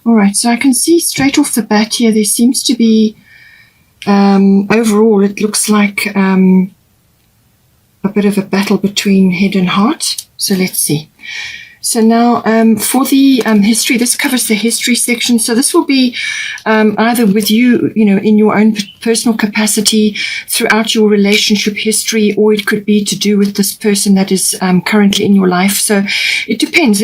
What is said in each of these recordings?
All right, so I can see straight off the bat here, there seems to be, overall, it looks like a bit of a battle between head and heart. So let's see. So now for the history, this covers the history section. So this will be either with you, in your own personal capacity throughout your relationship history, or it could be to do with this person that is currently in your life. So it depends.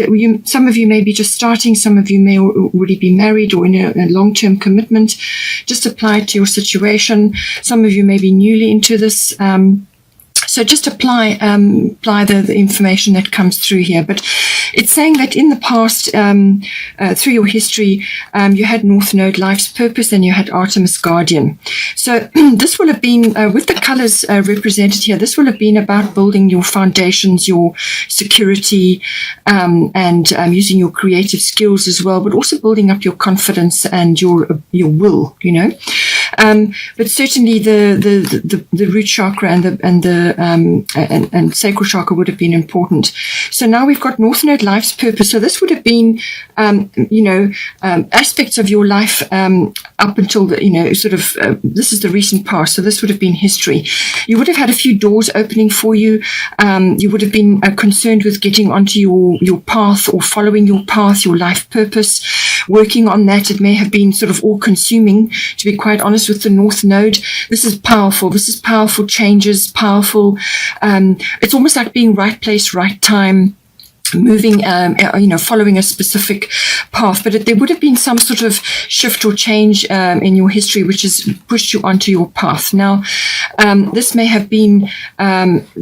Some of you may be just starting. Some of you may already be married or in a long-term commitment. Just apply it to your situation. Some of you may be newly into this. So just apply the information that comes through here. But it's saying that in the past, through your history, you had North Node, Life's Purpose, and you had Artemis Guardian. So this will have been, with the colors represented here, this will have been about building your foundations, your security, and using your creative skills as well, but also building up your confidence and your will, But certainly the root chakra and the sacral chakra would have been important. So now we've got North Node, Life's Purpose. So this would have been, aspects of your life up until this is the recent past. So this would have been history. You would have had a few doors opening for you. You would have been concerned with getting onto your path or following your path, your life purpose, working on that. It may have been sort of all-consuming, to be quite honest, with the North Node. This is powerful. This is powerful changes, powerful. It's almost like being right place, right time, moving, following a specific path. But there would have been some sort of shift or change in your history which has pushed you onto your path. Now, this may have been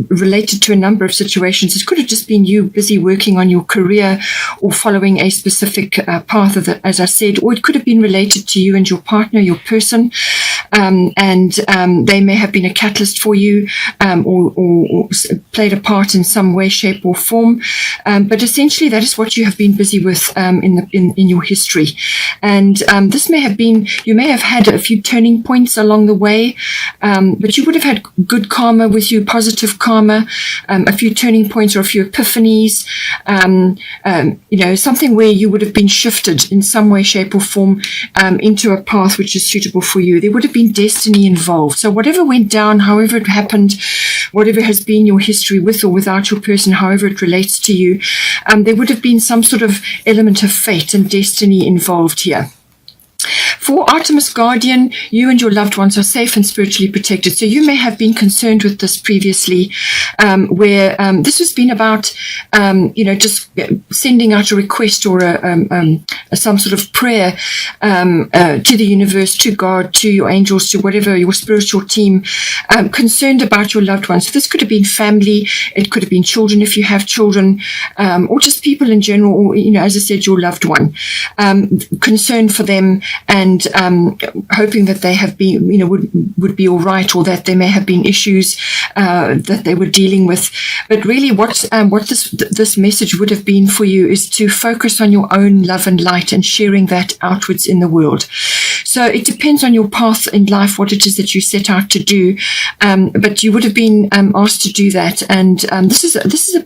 related to a number of situations. It could have just been you busy working on your career or following a specific path, as I said, or it could have been related to you and your partner, your person, and they may have been a catalyst for you or played a part in some way, shape, or form. But essentially, that is what you have been busy with in your history. And this may have been, you may have had a few turning points along the way, but you would have had good karma with you, positive karma, a few turning points or a few epiphanies, something where you would have been shifted in some way, shape, or form into a path which is suitable for you. There would have been destiny involved. So whatever went down, however it happened, whatever has been your history with or without your person, however it relates to you, there would have been some sort of element of fate and destiny involved here. For Artemis Guardian, you and your loved ones are safe and spiritually protected. So you may have been concerned with this previously, where this has been about, just sending out a request or some sort of prayer to the universe, to God, to your angels, to whatever, your spiritual team, concerned about your loved ones. So this could have been family, it could have been children if you have children, or just people in general, or, as I said, your loved one, concerned for them, and hoping that they have been, would be all right, or that there may have been issues that they were dealing with. But really, what this message would have been for you is to focus on your own love and light and sharing that outwards in the world. So it depends on your path in life, what it is that you set out to do. But you would have been asked to do that, and this is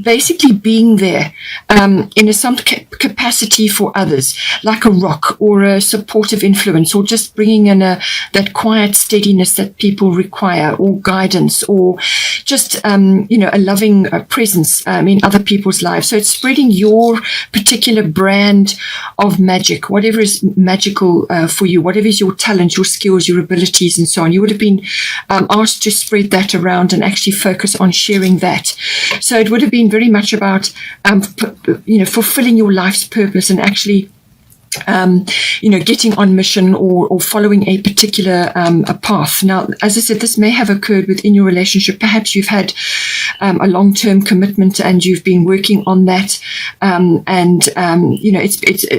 basically being there in some capacity for others, like a rock or a supportive influence, or just bringing in that quiet steadiness that people require, or guidance, or just a loving presence in other people's lives. So it's spreading your particular brand of magic, whatever is magical for you, whatever is your talent, your skills, your abilities, and so on. You would have been asked to spread that around and actually focus on sharing that. So it would have been very much about fulfilling your life's purpose and actually getting on mission or following a particular a path. Now, as I said, this may have occurred within your relationship. Perhaps you've had a long-term commitment and you've been working on that.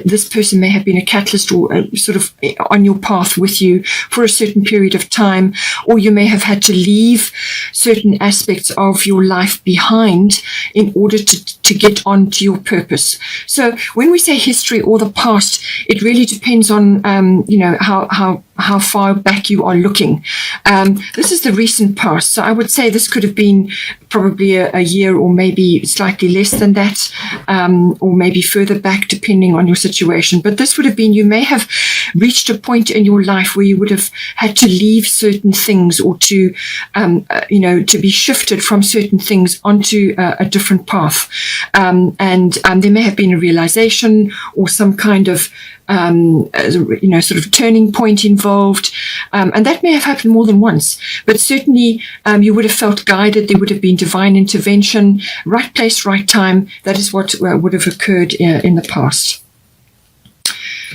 This person may have been a catalyst or sort of on your path with you for a certain period of time, or you may have had to leave certain aspects of your life behind in order to get on to your purpose. So when we say history or the past, it really depends on, how how far back you are looking. This is the recent past. So I would say this could have been probably a year or maybe slightly less than that, or maybe further back, depending on your situation. But this would have been, you may have reached a point in your life where you would have had to leave certain things, or to, to be shifted from certain things onto a different path. And there may have been a realization or some kind of sort of turning point involved. And that may have happened more than once, but certainly you would have felt guided. There would have been divine intervention, right place, right time. That is what would have occurred in the past.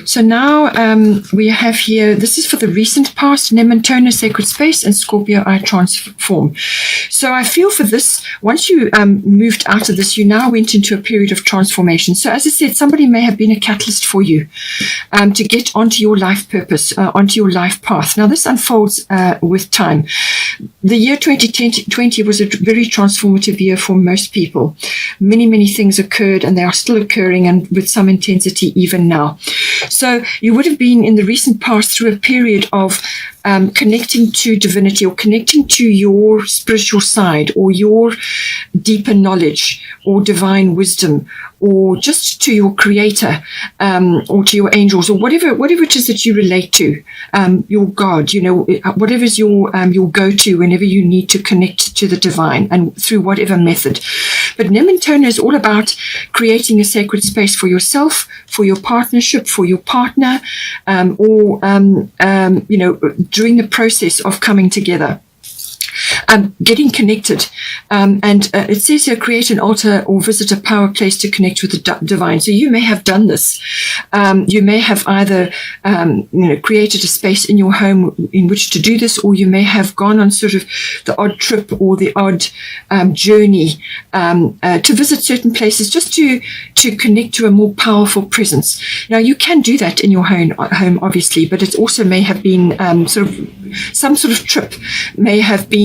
So now we have here, this is for the recent past, Nementona Sacred Space and Scorpio I Transform. So I feel for this, once you moved out of this, you now went into a period of transformation. So as I said, somebody may have been a catalyst for you to get onto your life purpose, onto your life path. Now this unfolds with time. The year 2020 was a very transformative year for most people. Many, many things occurred, and they are still occurring, and with some intensity even now. So you would have been in the recent past through a period of connecting to divinity, or connecting to your spiritual side, or your deeper knowledge, or divine wisdom, or just to your creator, or to your angels, or whatever it is that you relate to, your God, whatever is your go-to whenever you need to connect to the divine, and through whatever method. But Nementona is all about creating a sacred space for yourself, for your partnership, for your partner, or during the process of coming together. Getting connected. And it says here, create an altar or visit a power place to connect with the divine. So you may have done this. You may have either, created a space in your home in which to do this, or you may have gone on sort of the odd trip or the odd journey to visit certain places, just to connect to a more powerful presence. Now, you can do that in your home obviously, but it also may have been some sort of trip may have been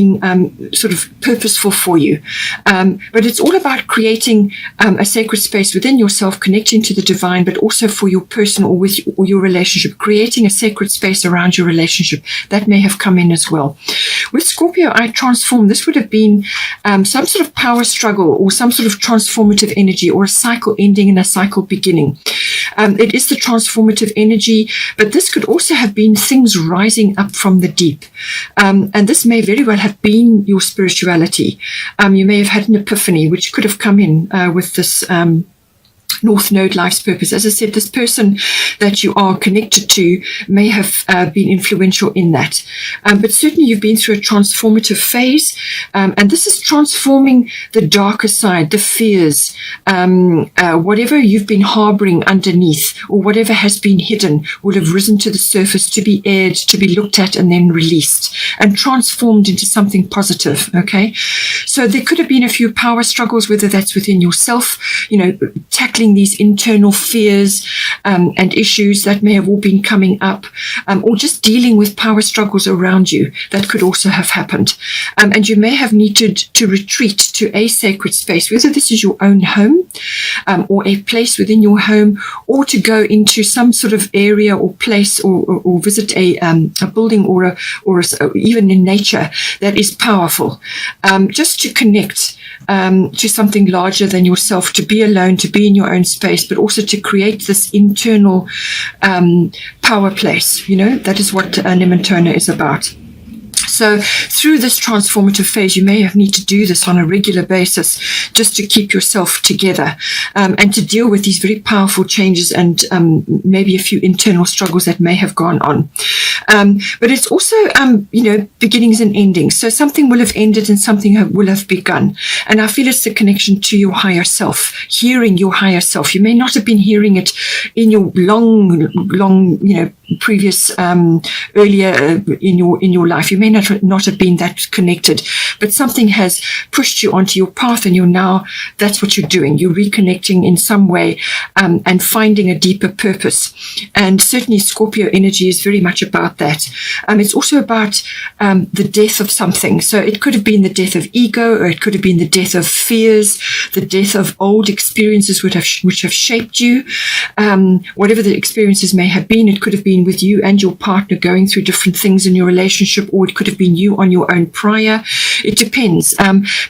sort of purposeful for you. But it's all about creating a sacred space within yourself, connecting to the divine, but also for your person or your relationship, creating a sacred space around your relationship. That may have come in as well. With Scorpio I Transform, this would have been some sort of power struggle, or some sort of transformative energy, or a cycle ending and a cycle beginning. It is the transformative energy, but this could also have been things rising up from the deep. And this may very well have been your spirituality. You may have had an epiphany, which could have come in with this North Node life's purpose. As I said, this person that you are connected to may have been influential in that. But certainly you've been through a transformative phase. And this is transforming the darker side, the fears, whatever you've been harboring underneath, or whatever has been hidden, will have risen to the surface to be aired, to be looked at, and then released and transformed into something positive. Okay. So there could have been a few power struggles, whether that's within yourself, tackling these internal fears and issues that may have all been coming up, or just dealing with power struggles around you. That could also have happened. And you may have needed to retreat to a sacred space, whether this is your own home, or a place within your home, or to go into some sort of area or place, or visit a building, or even in nature that is powerful, just to connect to something larger than yourself, to be alone, to be in your own space, but also to create this internal power place. That is what Nementona is about. So through this transformative phase, you may have need to do this on a regular basis, just to keep yourself together, and to deal with these very powerful changes, and maybe a few internal struggles that may have gone on. But it's also, beginnings and endings. So something will have ended and something will have begun. And I feel it's the connection to your higher self, hearing your higher self. You may not have been hearing it in your long, previous, earlier in your life. You may not not have been that connected, but something has pushed you onto your path, and that's what you're doing. You're reconnecting in some way, and finding a deeper purpose. And certainly Scorpio energy is very much about that. It's also about the death of something. So it could have been the death of ego, or it could have been the death of fears, the death of old experiences which have shaped you. Whatever the experiences may have been, it could have been with you and your partner going through different things in your relationship, or it could have been you on your own prior. It depends.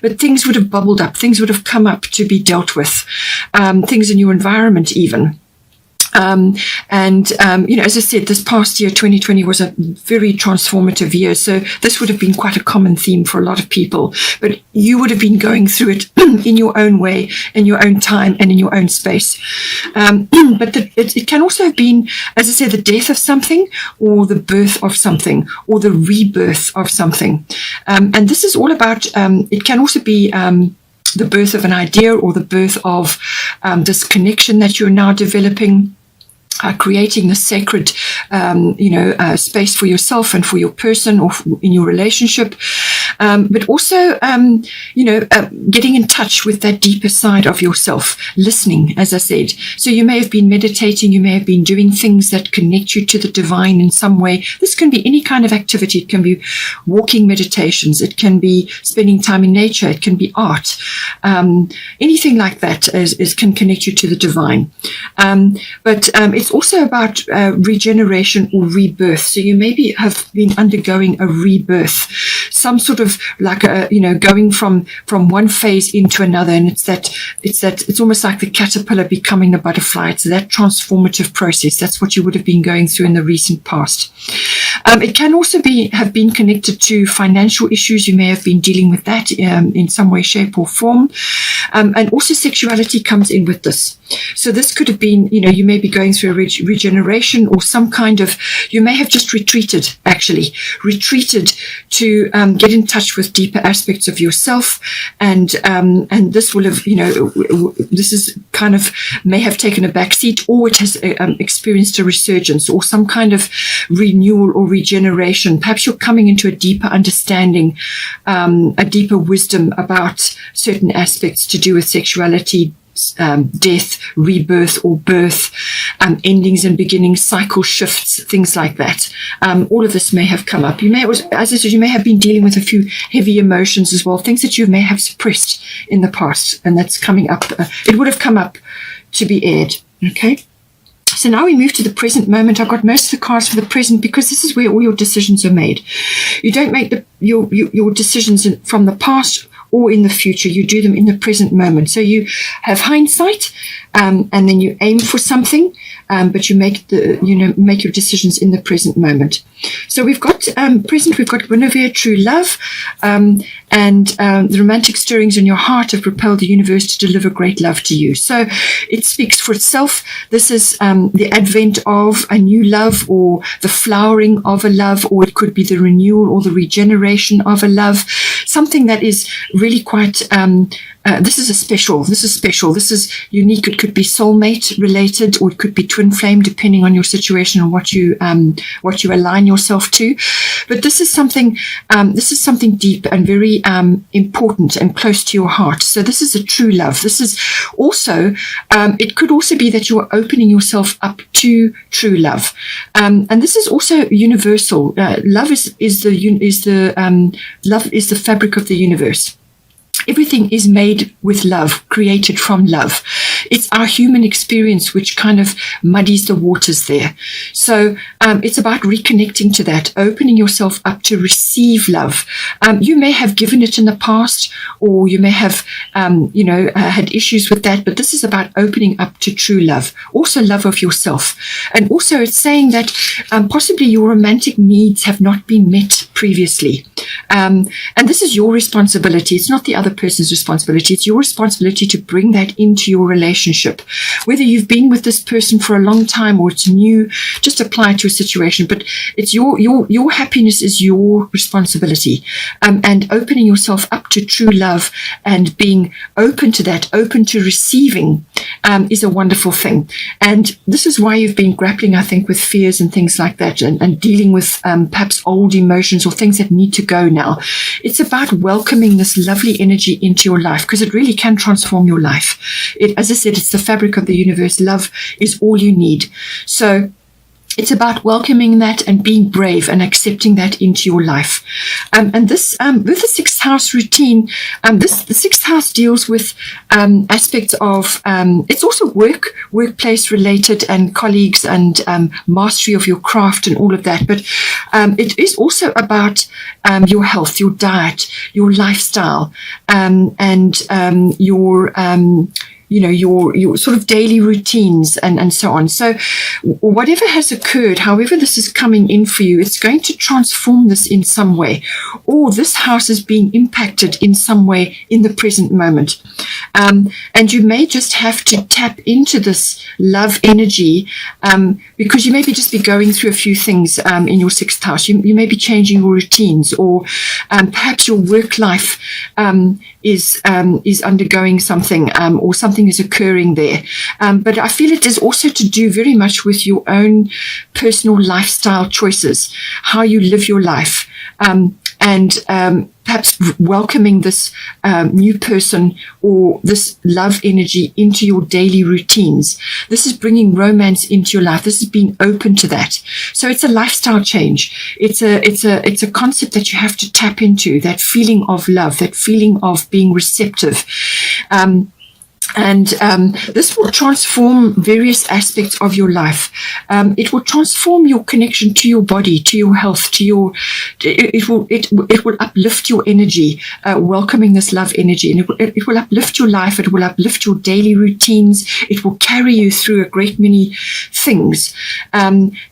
But things would have bubbled up. Things would have come up to be dealt with. Things in your environment even. As I said, this past year, 2020, was a very transformative year. So this would have been quite a common theme for a lot of people. But you would have been going through it in your own way, in your own time, and in your own space. But it can also have been, as I said, the death of something, or the birth of something, or the rebirth of something. And this is all about, it can also be the birth of an idea, or the birth of this connection that you're now developing. Creating the sacred, space for yourself and for your person, or in your relationship, but also, getting in touch with that deeper side of yourself, listening, as I said. So you may have been meditating, you may have been doing things that connect you to the divine in some way. This can be any kind of activity. It can be walking meditations. It can be spending time in nature. It can be art. Anything like that can connect you to the divine. But it's also about regeneration or rebirth. So you maybe have been undergoing a rebirth, some sort of like going from one phase into another, and it's almost like the caterpillar becoming the butterfly. It's that transformative process. That's what you would have been going through in the recent past. It can also have been connected to financial issues. You may have been dealing with that in some way, shape, or form. And also sexuality comes in with this. So this could have been, you may be going through a regeneration, or some kind of, you may have just retreated to get in touch with deeper aspects of yourself. And this will have, this is kind of, may have taken a back seat, or it has experienced a resurgence, or some kind of renewal or regeneration. Perhaps you're coming into a deeper understanding, a deeper wisdom about certain aspects to do with sexuality, death, rebirth or birth, endings and beginnings, cycle shifts, things like that. All of this may have come up. You may, as I said, you may have been dealing with a few heavy emotions as well, things that you may have suppressed in the past, and that's coming up. It would have come up to be aired. Okay. So now we move to the present moment. I've got most of the cards for the present, because this is where all your decisions are made. You don't make your decisions from the past or in the future. You do them in the present moment. So you have hindsight, and then you aim for something, but you make your decisions in the present moment. So we've got present. We've got Guinevere, true love, and the romantic stirrings in your heart have propelled the universe to deliver great love to you. So it speaks for itself. This is the advent of a new love, or the flowering of a love, or it could be the renewal or the regeneration of a love. Something that is really quite. This is special. This is unique. It could be soulmate related, or it could be twin flame, depending on your situation and what you align yourself to. But this is something deep and very important and close to your heart. So this is a true love. This is also, it could also be that you are opening yourself up to true love, and this is also universal. Love is the fabric of the universe. Everything is made with love, created from love. It's our human experience which kind of muddies the waters there. So it's about reconnecting to that, opening yourself up to receive love. You may have given it in the past, or you may have, had issues with that, but this is about opening up to true love, also love of yourself. And also it's saying that possibly your romantic needs have not been met previously. And this is your responsibility. It's not the other person's responsibility. It's your responsibility to bring that into your relationship. Whether you've been with this person for a long time or it's new, just apply it to a situation. But it's your happiness is your responsibility. And opening yourself up to true love and being open to that, open to receiving, is a wonderful thing. And this is why you've been grappling, I think, with fears and things like that, and dealing with perhaps old emotions or things that need to go now. It's about welcoming this lovely energy into your life, because it really can transform your life. As I said, it's the fabric of the universe. Love is all you need. So it's about welcoming that and being brave and accepting that into your life. And this, with the sixth house routine, the sixth house deals with aspects of, it's also workplace related and colleagues and mastery of your craft and all of that. But it is also about your health, your diet, your lifestyle, and your your sort of daily routines and so on. So whatever has occurred, however this is coming in for you, it's going to transform this in some way, or this house is being impacted in some way in the present moment. And you may just have to tap into this love energy, because you may just be going through a few things in your sixth house. You may be changing your routines, or perhaps your work life is undergoing something, or something is occurring there. But I feel it is also to do very much with your own personal lifestyle choices, how you live your life, and perhaps welcoming this new person or this love energy into your daily routines. This is bringing romance into your life. This is being open to that. So it's a lifestyle change. It's a concept that you have to tap into, that feeling of love, that feeling of being receptive. And this will transform various aspects of your life. It will transform your connection to your body, to your health, to your. It will uplift your energy, welcoming this love energy, and it will uplift your life. It will uplift your daily routines. It will carry you through a great many things.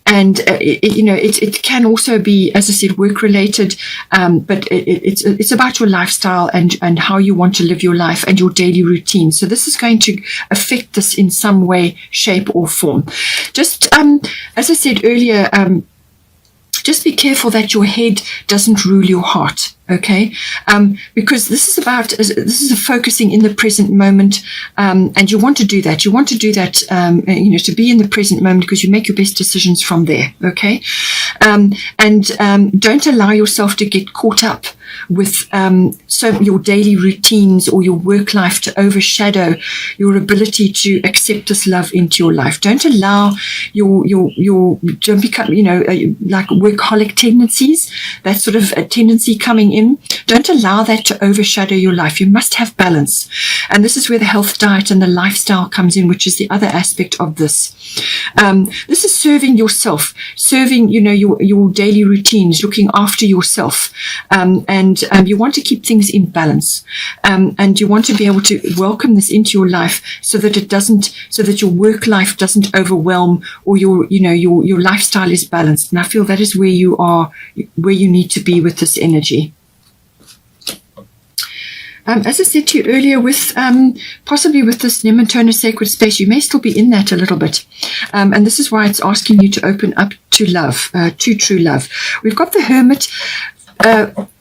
It can also be, as I said, work related, but it's about your lifestyle and how you want to live your life and your daily routine. So this is going to affect this in some way, shape, or form. Just as I said earlier, just be careful that your head doesn't rule your heart. Okay, because this is a focusing in the present moment, and you want to do that. You want to do that, to be in the present moment, because you make your best decisions from there. Okay, and don't allow yourself to get caught up with your daily routines or your work life to overshadow your ability to accept this love into your life. Don't allow don't become like workaholic tendencies, that sort of a tendency coming in. Don't allow that to overshadow your life. You must have balance, and this is where the health, diet, and the lifestyle comes in, which is the other aspect of this. This is serving yourself, serving your daily routines, looking after yourself, and you want to keep things in balance, and you want to be able to welcome this into your life so that your work life doesn't overwhelm, or your lifestyle is balanced. And I feel that is where you need to be with this energy. As I said to you earlier, with possibly with this Nematona sacred space, you may still be in that a little bit. And this is why it's asking you to open up to love, to true love. We've got the Hermit.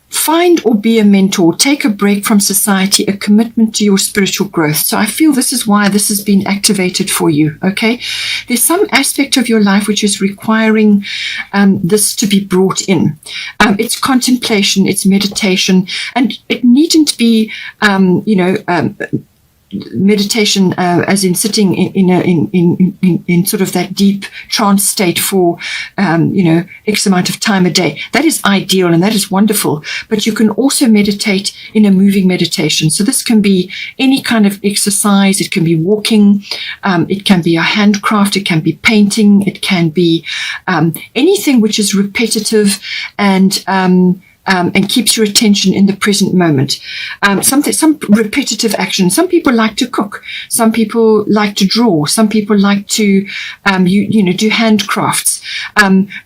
Find or be a mentor. Take a break from society, a commitment to your spiritual growth. So I feel this is why this has been activated for you, okay? There's some aspect of your life which is requiring this to be brought in. It's contemplation, it's meditation, and it needn't be, meditation as in sitting in sort of that deep trance state for X amount of time a day. That is ideal and that is wonderful, but you can also meditate in a moving meditation. So this can be any kind of exercise. It can be walking, it can be a handcraft, it can be painting, it can be anything which is repetitive and keeps your attention in the present moment. Some repetitive action. Some people like to cook. Some people like to draw. Some people like to, do handcrafts.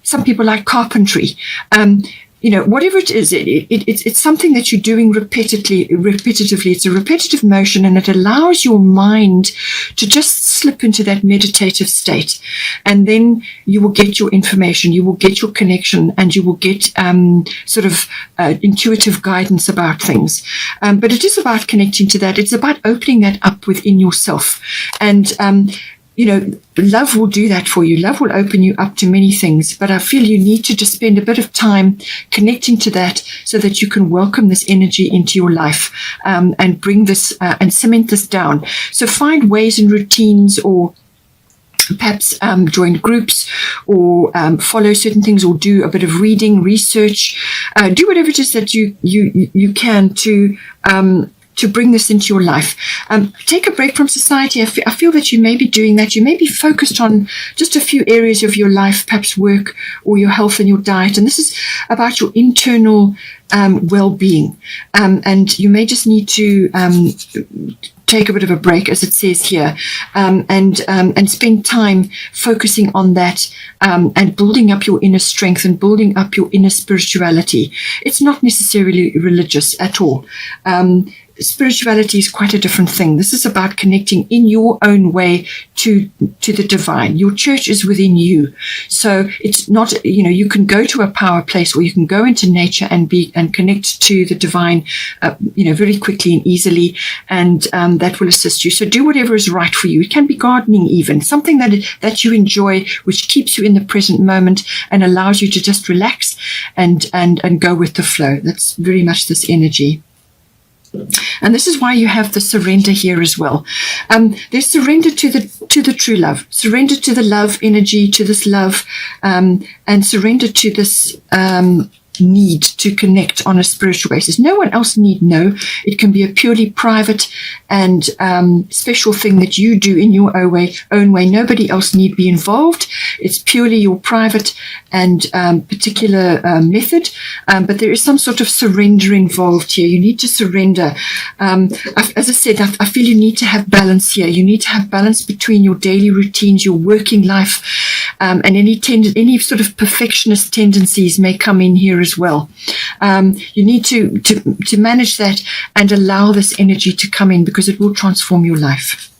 Some people like carpentry. whatever it is, it's something that you're doing repetitively. It's a repetitive motion, and it allows your mind to just slip into that meditative state. And then you will get your information, you will get your connection, and you will get intuitive guidance about things. But it is about connecting to that. It's about opening that up within yourself. And love will do that for you. Love will open you up to many things, but I feel you need to just spend a bit of time connecting to that so that you can welcome this energy into your life, and bring this and cement this down. So find ways and routines, or perhaps join groups, or follow certain things, or do a bit of reading, research, do whatever it is that you can to bring this into your life. Take a break from society. I feel that you may be doing that. You may be focused on just a few areas of your life, perhaps work or your health and your diet. And this is about your internal well-being. And you may just need to take a bit of a break, as it says here, and spend time focusing on that, and building up your inner strength and building up your inner spirituality. It's not necessarily religious at all. Spirituality is quite a different thing. This is about connecting in your own way to the divine. Your church is within you. So it's not, you can go to a power place, or you can go into nature and connect to the divine, very quickly and easily. And that will assist you. So do whatever is right for you. It can be gardening even, something that you enjoy, which keeps you in the present moment and allows you to just relax and go with the flow. That's very much this energy. And this is why you have the surrender here as well. There's surrender to the true love, surrender to the love energy, to this love, and surrender to this need to connect on a spiritual basis. No one else need know. It can be a purely private and special thing that you do in your own way. Nobody else need be involved. It's purely your private and particular method. But there is some sort of surrender involved here. You need to surrender. As I said, I feel you need to have balance here. You need to have balance between your daily routines, your working life, and any sort of perfectionist tendencies may come in here as well. You need to manage that and allow this energy to come in, because it will transform your life.